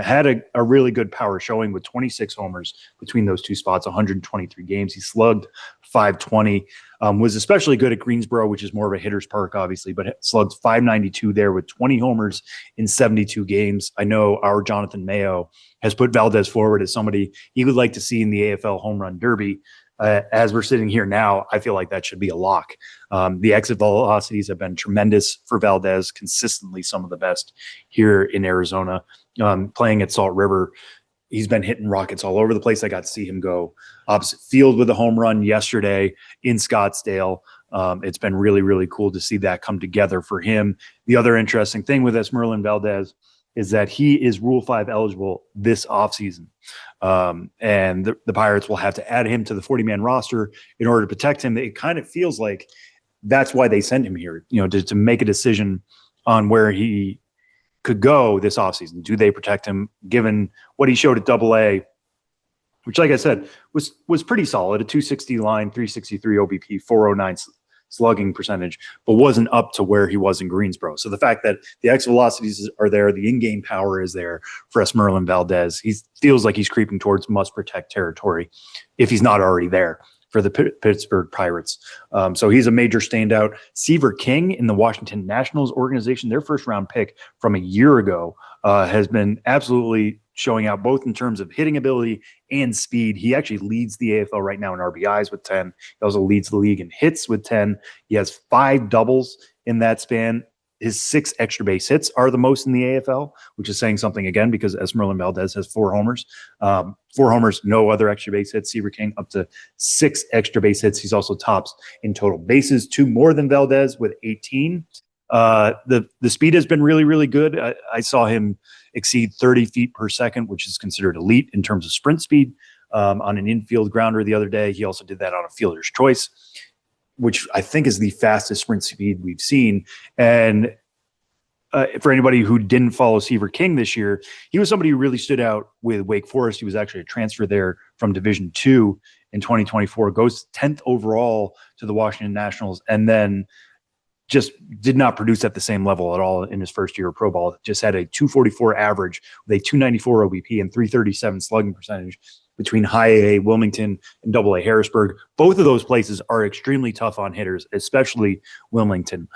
Had a really good power showing with 26 homers between those 2 spots, 123 games. He slugged .520, was especially good at Greensboro, which is more of a hitter's park, obviously, but slugged .592 there with 20 homers in 72 games. I know our Jonathan Mayo has put Valdez forward as somebody he would like to see in the AFL Home Run Derby. As we're sitting here now, I feel like that should be a lock. The exit velocities have been tremendous for Valdez, consistently some of the best here in Arizona. Playing at Salt River, he's been hitting rockets all over the place. I got to see him go opposite field with a home run yesterday in Scottsdale. It's been really, really cool to see that come together for him. The other interesting thing with Esmeralyn Valdez is that he is Rule 5 eligible this offseason. And the Pirates will have to add him to the 40-man roster in order to protect him. It kind of feels like that's why they sent him here, to make a decision on where he could go this offseason. Do they protect him given what he showed at Double A, which, like I said, was pretty solid, a 260 line, 363 OBP, 409 slugging percentage, but wasn't up to where he was in Greensboro. So the fact that the exit velocities are there, the in-game power is there for Esmeralyn Valdez. He feels like he's creeping towards must-protect territory if he's not already there for the Pittsburgh Pirates. So he's a major standout. Seaver King in the Washington Nationals organization, their first-round pick from a year ago, has been absolutely showing out both in terms of hitting ability and speed. He actually leads the AFL right now in RBIs with 10. He also leads the league in hits with 10. He has 5 doubles in that span. His 6 extra base hits are the most in the AFL, which is saying something again because Esmeralyn Valdez has 4 homers. 4 homers, no other extra base hits. Seaver King up to 6 extra base hits. He's also tops in total bases, 2 more than Valdez with 18. The speed has been really, really good. I saw him exceed 30 feet per second, which is considered elite in terms of sprint speed, on an infield grounder the other day. He also did that on a fielder's choice, which I think is the fastest sprint speed we've seen. And for anybody who didn't follow Seaver King this year, he was somebody who really stood out with Wake Forest. He was actually a transfer there from Division II in 2024, goes 10th overall to the Washington Nationals, and then just did not produce at the same level at all in his first year of pro ball. Just had a 244 average with a 294 OBP and 337 slugging percentage between High A Wilmington and Double A Harrisburg. Both of those places are extremely tough on hitters, especially Wilmington.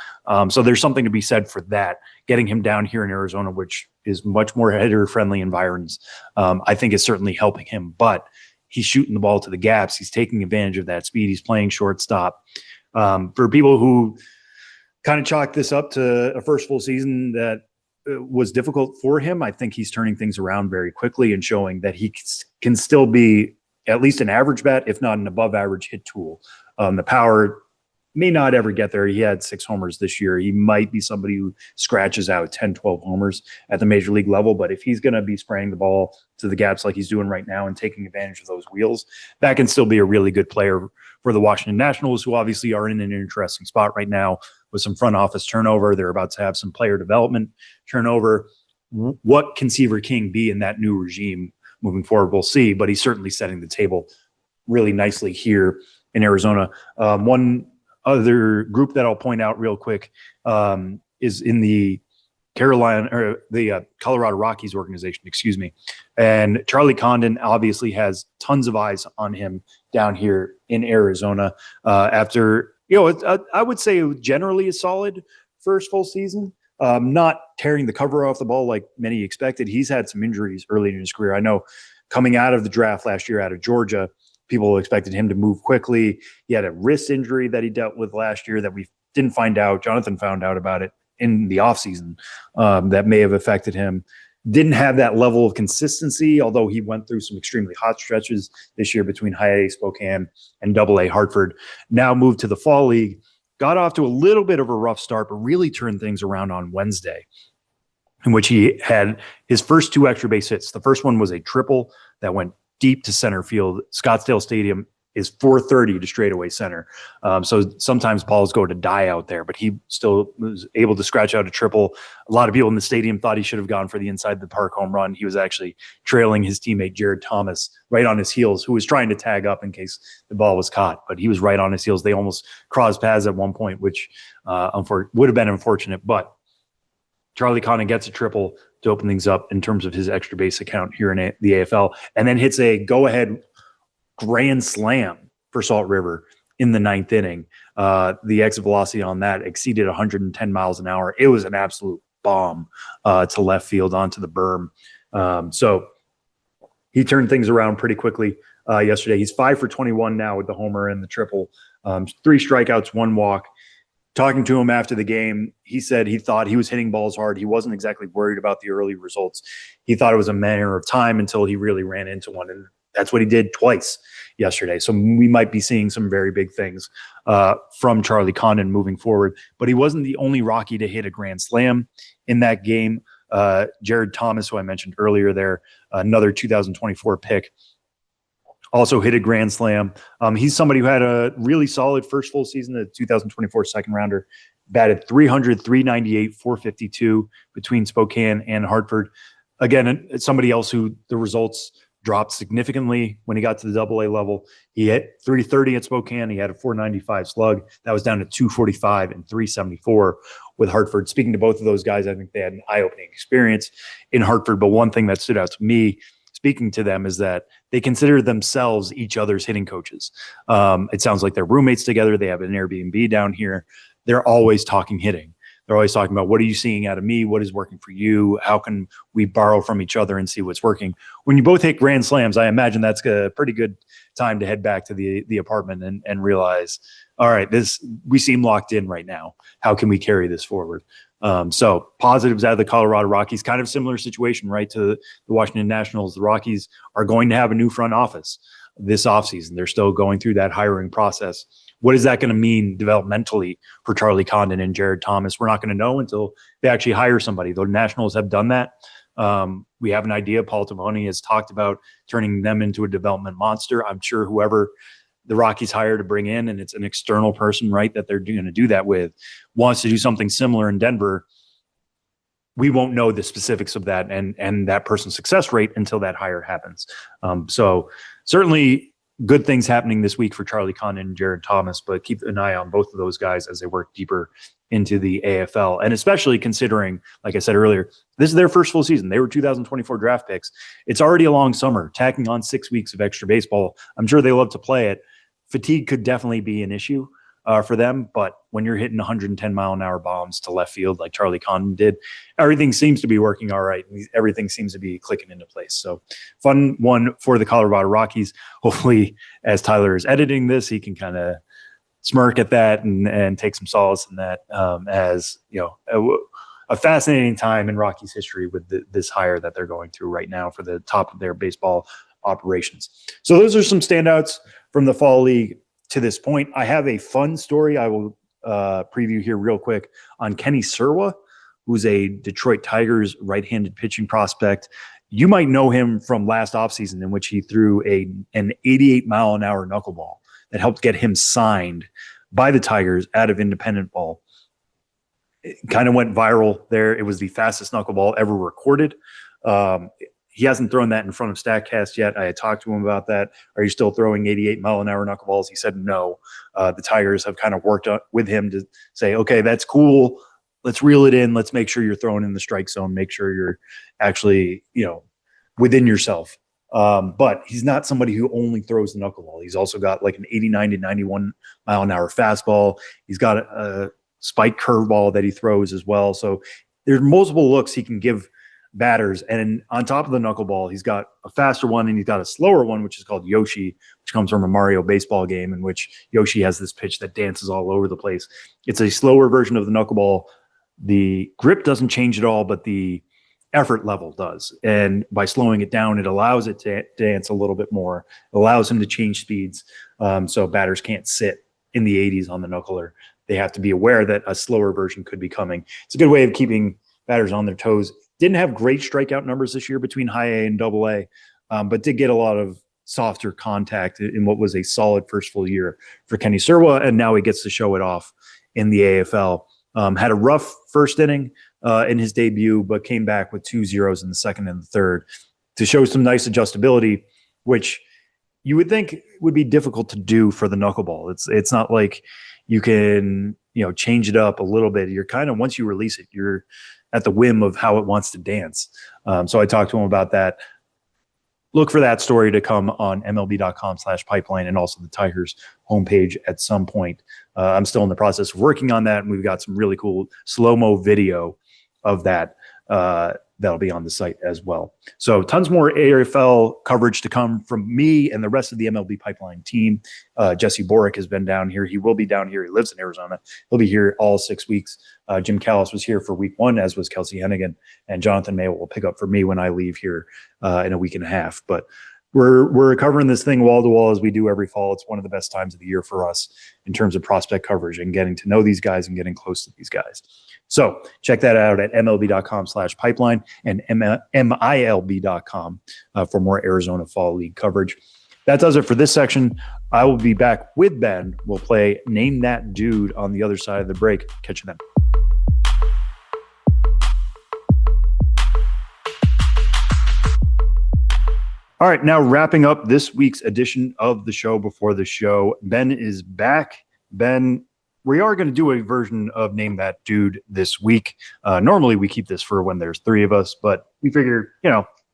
So there's something to be said for that. Getting him down here in Arizona, which is much more hitter-friendly environs, I think is certainly helping him. But he's shooting the ball to the gaps. He's taking advantage of that speed. He's playing shortstop. For people who kind of chalked this up to a first full season that was difficult for him, I think he's turning things around very quickly and showing that he can still be at least an average bat, if not an above average hit tool. The power may not ever get there. He had 6 homers this year. He might be somebody who scratches out 10, 12 homers at the major league level. But if he's going to be spraying the ball to the gaps like he's doing right now and taking advantage of those wheels, that can still be a really good player for the Washington Nationals, who obviously are in an interesting spot right now with some front office turnover. They're about to have some player development turnover. What can Seaver King be in that new regime moving forward? We'll see, but he's certainly setting the table really nicely here in Arizona. One other group that I'll point out real quick is in the Colorado Rockies organization, and Charlie Condon obviously has tons of eyes on him down here in Arizona after, I would say generally a solid first full season. Not tearing the cover off the ball like many expected. He's had some injuries early in his career. I know coming out of the draft last year out of Georgia, people expected him to move quickly. He had a wrist injury that he dealt with last year that we didn't find out. Jonathan found out about it in the offseason that may have affected him. Didn't have that level of consistency, although he went through some extremely hot stretches this year between high A Spokane and double A Hartford. Now moved to the fall league. Got off to a little bit of a rough start, but really turned things around on Wednesday, in which he had his first 2 extra base hits. The first one was a triple that went deep to center field. Scottsdale Stadium is 430 to straightaway center. So sometimes balls go to die out there, but he still was able to scratch out a triple. A lot of people in the stadium thought he should have gone for the inside the park home run. He was actually trailing his teammate Jared Thomas right on his heels, who was trying to tag up in case the ball was caught, but he was right on his heels. They almost crossed paths at one point, which would have been unfortunate, but Charlie Condon gets a triple to open things up in terms of his extra base account here in the AFL, and then hits a go-ahead grand slam for Salt River in the 9th inning. The exit velocity on that exceeded 110 miles an hour. It was an absolute bomb to left field onto the berm. So he turned things around pretty quickly yesterday. He's 5 for 21 now with the homer and the triple. 3 strikeouts, 1 walk. Talking to him after the game, he said he thought he was hitting balls hard. He wasn't exactly worried about the early results. He thought it was a matter of time until he really ran into one. And that's what he did twice yesterday. So we might be seeing some very big things from Charlie Condon moving forward. But he wasn't the only Rocky to hit a grand slam in that game. Jared Thomas, who I mentioned earlier there, another 2024 pick, also hit a grand slam. He's somebody who had a really solid first full season, the 2024 second rounder, batted 300, 398, 452 between Spokane and Hartford. Again, it's somebody else who the results dropped significantly when he got to the double A level. He hit 330 at Spokane. He had a 495 slug. That was down to 245 and 374 with Hartford. Speaking to both of those guys, I think they had an eye-opening experience in Hartford. But one thing that stood out to me speaking to them is that they consider themselves each other's hitting coaches. It sounds like they're roommates together. They have an Airbnb down here. They're always talking hitting. They're always talking about, what are you seeing out of me? What is working for you? How can we borrow from each other and see what's working? When you both hit grand slams, I imagine that's a pretty good time to head back to the apartment and realize, all right, we seem locked in right now. How can we carry this forward? So positives out of the Colorado Rockies, kind of similar situation, right, to the Washington Nationals. The Rockies are going to have a new front office this offseason. They're still going through that hiring process. What is that going to mean developmentally for Charlie Condon and Jared Thomas? We're not going to know until they actually hire somebody. The Nationals have done that. We have an idea. Paul Tavoni has talked about turning them into a development monster. I'm sure whoever the Rockies hire to bring in, and it's an external person, right, that they're going to do that with, wants to do something similar in Denver. We won't know the specifics of that and that person's success rate until that hire happens. So certainly good things happening this week for Charlie Condon and Jared Thomas, but keep an eye on both of those guys as they work deeper into the AFL. And especially considering, like I said earlier, this is their first full season. They were 2024 draft picks. It's already a long summer, tacking on 6 weeks of extra baseball. I'm sure they love to play it. Fatigue could definitely be an issue for them, but when you're hitting 110 mile an hour bombs to left field like Charlie Condon did, everything seems to be working all right. Everything seems to be clicking into place. So fun one for the Colorado Rockies. Hopefully, as Tyler is editing this, he can kind of smirk at that and take some solace in that, as you know, a fascinating time in Rockies history with this hire that they're going through right now for the top of their baseball operations. So those are some standouts from the fall league. to this point. I have a fun story I will preview here real quick on Kenny Serwa, who's a Detroit Tigers right-handed pitching prospect. You might know him from last offseason, in which he threw an 88-mile-an-hour knuckleball that helped get him signed by the Tigers out of independent ball. It kind of went viral there. It was the fastest knuckleball ever recorded. He hasn't thrown that in front of StatCast yet. I had talked to him about that. Are you still throwing 88-mile-an-hour knuckleballs? He said no. The Tigers have kind of worked with him to say, okay, that's cool. Let's reel it in. Let's make sure you're throwing in the strike zone. Make sure you're actually, within yourself. But he's not somebody who only throws the knuckleball. He's also got like an 89 to 91 mile an hour fastball. He's got a spike curveball that he throws as well. So there's multiple looks he can give batters. And on top of the knuckleball, he's got a faster one and he's got a slower one, which is called Yoshi, which comes from a Mario baseball game in which Yoshi has this pitch that dances all over the place. It's a slower version of the knuckleball. The grip doesn't change at all, but the effort level does. And by slowing it down, it allows it to dance a little bit more. It allows him to change speeds. So batters can't sit in the 80s on the knuckler. They have to be aware that a slower version could be coming. It's a good way of keeping batters on their toes. Didn't have great strikeout numbers this year between high A and double A, but did get a lot of softer contact in what was a solid first full year for Kenny Serwa. And now he gets to show it off in the AFL. Had a rough first inning in his debut, but came back with 2 zeros in the second and the third to show some nice adjustability, which you would think would be difficult to do for the knuckleball. It's not like you can, change it up a little bit. You're kind of, once you release it, you're at the whim of how it wants to dance. So I talked to him about that. Look for that story to come on MLB.com/pipeline and also the Tigers homepage at some point. I'm still in the process of working on that, and we've got some really cool slow-mo video of that that'll be on the site as well. So tons more AFL coverage to come from me and the rest of the MLB Pipeline team. Jesse Borick has been down here. He will be down here. He lives in Arizona. He'll be here all 6 weeks. Jim Callis was here for week 1, as was Kelsey Hennigan, and Jonathan May will pick up for me when I leave here in a week and a half. But we're covering this thing wall to wall as we do every fall. It's one of the best times of the year for us in terms of prospect coverage and getting to know these guys and getting close to these guys. So check that out at MLB.com/pipeline and MILB.com for more Arizona Fall League coverage. That does it for this section. I will be back with Ben. We'll play Name That Dude on the other side of the break. Catch you then. All right, now wrapping up this week's edition of the show before the show. Ben is back. Ben, we are going to do a version of Name That Dude this week. Normally we keep this for when there's 3 of us, but we figure,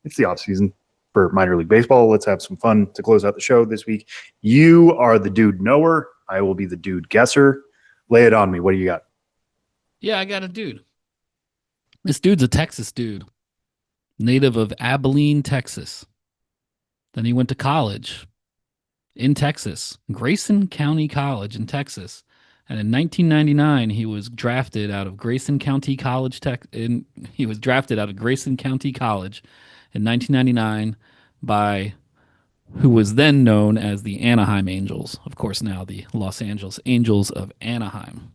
it's the off season for minor league baseball. Let's have some fun to close out the show this week. You are the dude knower. I will be the dude guesser. Lay it on me. What do you got? Yeah, I got a dude. This dude's a Texas dude, native of Abilene, Texas. Then he went to college in Texas, Grayson County College in Texas. And in 1999, he was drafted out of Grayson County College. He was drafted out of Grayson County College in 1999 by who was then known as the Anaheim Angels. Of course, now the Los Angeles Angels of Anaheim.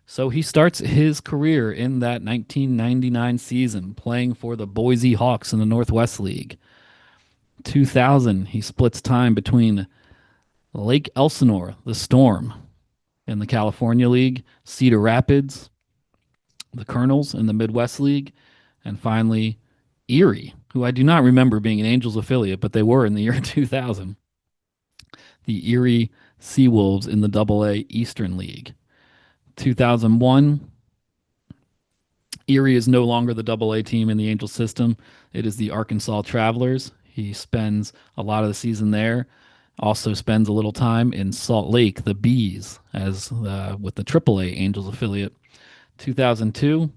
So he starts his career in that 1999 season playing for the Boise Hawks in the Northwest League. 2000, he splits time between Lake Elsinore, the Storm, in the California League, Cedar Rapids, the Colonels in the Midwest League, and finally Erie, who I do not remember being an Angels affiliate, but they were in the year 2000. The Erie Seawolves in the Double-A Eastern League. 2001, Erie is no longer the Double-A team in the Angels system. It is the Arkansas Travelers. He spends a lot of the season there. Also spends a little time in Salt Lake, the Bees, as with the AAA Angels affiliate. 2002,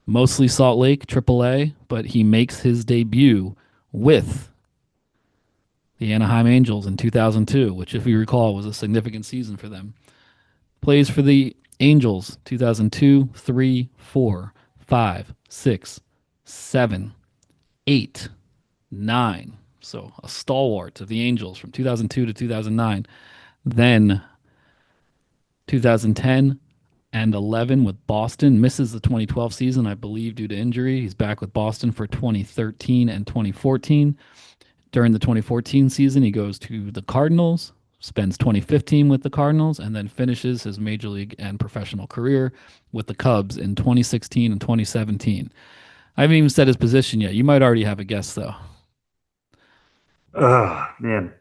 mostly Salt Lake, AAA, but he makes his debut with the Anaheim Angels in 2002, which, if you recall, was a significant season for them. Plays for the Angels 2002, 3, 4, 5, 6, 7, 8, 9. So a stalwart of the Angels from 2002 to 2009. Then 2010 and 11 with Boston. Misses the 2012 season, I believe, due to injury. He's back with Boston for 2013 and 2014. During the 2014 season, he goes to the Cardinals, spends 2015 with the Cardinals, and then finishes his major league and professional career with the Cubs in 2016 and 2017. I haven't even said his position yet. You might already have a guess, though. Man,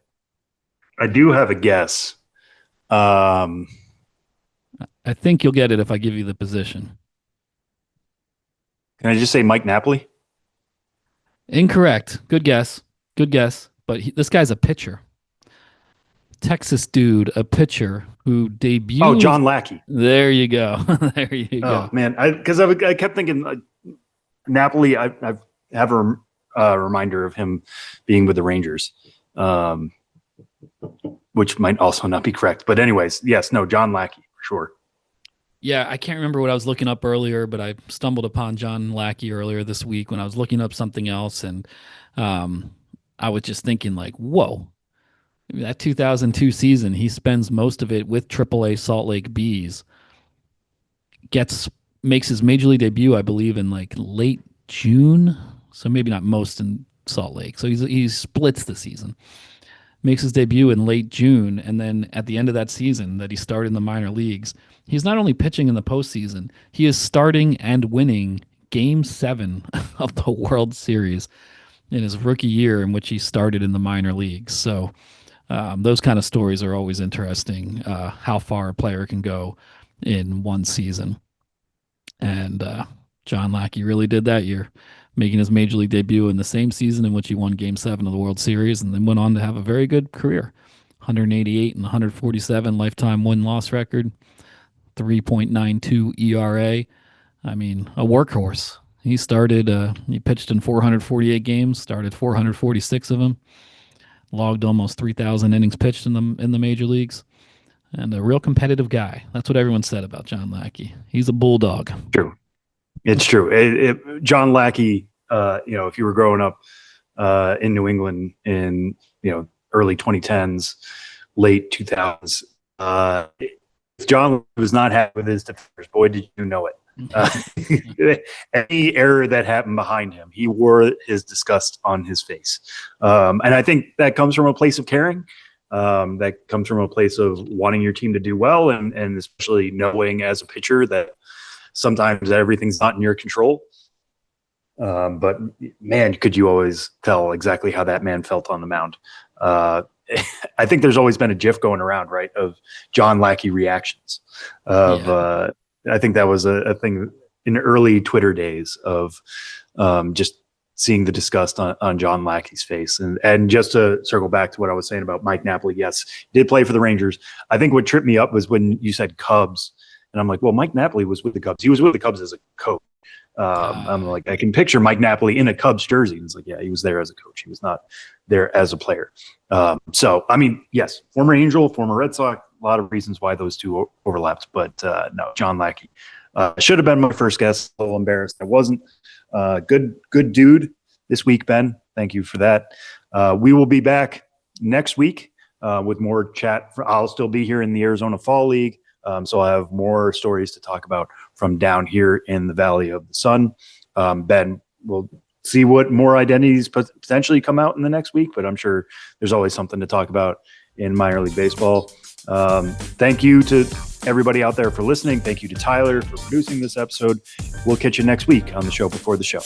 I do have a guess. I think you'll get it if I give you the position. Can I just say Mike Napoli? Incorrect. Good guess. Good guess. But this guy's a pitcher. Texas dude, a pitcher who debuted. Oh, John Lackey. There you go. There you go. Oh, man. Because I kept thinking Napoli, I have a reminder of him being with the Rangers, which might also not be correct. But anyways, yes, no, John Lackey, for sure. Yeah, I can't remember what I was looking up earlier, but I stumbled upon John Lackey earlier this week when I was looking up something else, and I was just thinking, like, whoa, that 2002 season, he spends most of it with AAA Salt Lake Bees. Makes his major league debut, I believe, in like late June, so maybe not most in Salt Lake. So he splits the season. Makes his debut in late June, and then at the end of that season that he started in the minor leagues, he's not only pitching in the postseason, he is starting and winning Game 7 of the World Series in his rookie year in which he started in the minor leagues. So those kind of stories are always interesting, how far a player can go in one season. And John Lackey really did that year, making his major league debut in the same season in which he won Game 7 of the World Series, and then went on to have a very good career. 188 and 147 lifetime win-loss record, 3.92 ERA. I mean, a workhorse. He pitched in 448 games, started 446 of them, logged almost 3,000 innings pitched in the major leagues, and a real competitive guy. That's what everyone said about John Lackey. He's a bulldog. True. It's true. John Lackey, if you were growing up in New England in, early 2010s, late 2000s, John was not happy with his defenders. Boy, did you know it. Any error that happened behind him, he wore his disgust on his face. And I think that comes from a place of caring. That comes from a place of wanting your team to do well, and especially knowing as a pitcher that sometimes everything's not in your control. But man, could you always tell exactly how that man felt on the mound. I think there's always been a GIF going around, right, of John Lackey reactions. I think that was a thing in early Twitter days of just seeing the disgust on John Lackey's face. And just to circle back to what I was saying about Mike Napoli, yes, he did play for the Rangers. I think what tripped me up was when you said Cubs, and I'm like, well, Mike Napoli was with the Cubs. He was with the Cubs as a coach. I'm like, I can picture Mike Napoli in a Cubs jersey. And it's like, yeah, he was there as a coach. He was not there as a player. So, I mean, yes, former Angel, former Red Sox, a lot of reasons why those two overlapped. But no, John Lackey should have been my first guess. A little embarrassed I wasn't. Good dude this week, Ben. Thank you for that. We will be back next week with more chat. I'll still be here in the Arizona Fall League. So I have more stories to talk about from down here in the Valley of the Sun. Ben, we'll see what more identities potentially come out in the next week, but I'm sure there's always something to talk about in minor league baseball. Thank you to everybody out there for listening. Thank you to Tyler for producing this episode. We'll catch you next week on the show before the show.